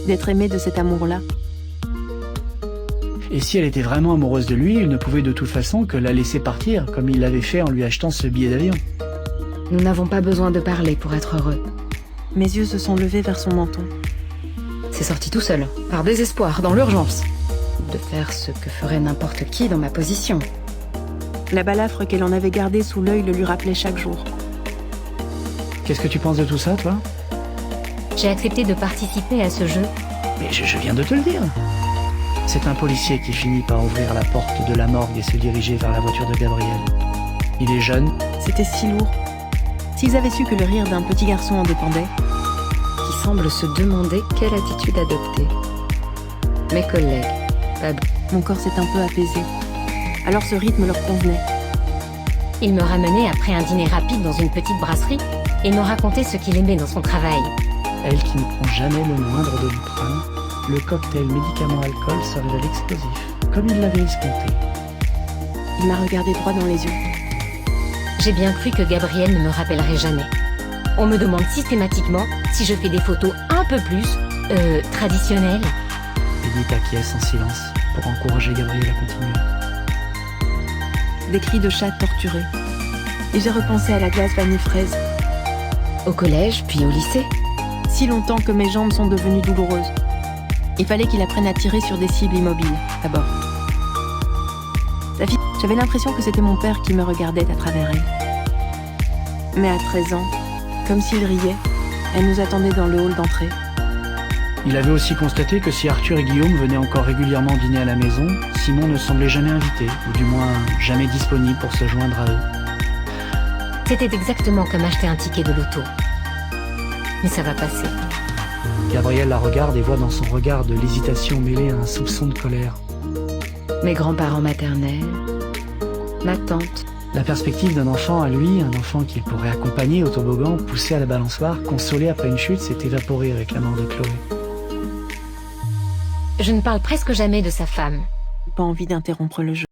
d'être aimée de cet amour-là. Et si elle était vraiment amoureuse de lui, il ne pouvait de toute façon que la laisser partir, comme il l'avait fait en lui achetant ce billet d'avion. Nous n'avons pas besoin de parler pour être heureux. Mes yeux se sont levés vers son menton. C'est sorti tout seul, par désespoir, dans l'urgence. De faire ce que ferait n'importe qui dans ma position. La balafre qu'elle en avait gardée sous l'œil le lui rappelait chaque jour. Qu'est-ce que tu penses de tout ça, toi? J'ai accepté de participer à ce jeu. Mais je viens de te le dire. C'est un policier qui finit par ouvrir la porte de la morgue et se diriger vers la voiture de Gabriel. Il est jeune. C'était si lourd. S'ils avaient su que le rire d'un petit garçon en dépendait. Qui semble se demander quelle attitude adopter. Mes collègues. Mon corps s'est un peu apaisé. Alors ce rythme leur convenait. Il me ramenait après un dîner rapide dans une petite brasserie et me racontait ce qu'il aimait dans son travail. Elle qui ne prend jamais le moindre Doliprane, le cocktail médicament-alcool se révèle explosif, comme il l'avait escompté. Il m'a regardé droit dans les yeux. J'ai bien cru que Gabriel ne me rappellerait jamais. On me demande systématiquement si je fais des photos un peu plus, traditionnelles. Edith acquiesce en silence pour encourager Gabriel à continuer. Des cris de chat torturés. Et j'ai repensé à la glace vanille fraise. Au collège, puis au lycée. Si longtemps que mes jambes sont devenues douloureuses. Il fallait qu'il apprenne à tirer sur des cibles immobiles, d'abord. J'avais l'impression que c'était mon père qui me regardait à travers elle. Mais à 13 ans, comme s'il riait, elle nous attendait dans le hall d'entrée. Il avait aussi constaté que si Arthur et Guillaume venaient encore régulièrement dîner à la maison, Simon ne semblait jamais invité, ou du moins jamais disponible pour se joindre à eux. C'était exactement comme acheter un ticket de loto. Mais ça va passer. Gabriel la regarde et voit dans son regard de l'hésitation mêlée à un soupçon de colère. Mes grands-parents maternels, ma tante. La perspective d'un enfant à lui, un enfant qu'il pourrait accompagner au toboggan, pousser à la balançoire, consoler après une chute, s'est évaporée avec la mort de Chloé. Je ne parle presque jamais de sa femme. Pas envie d'interrompre le jeu.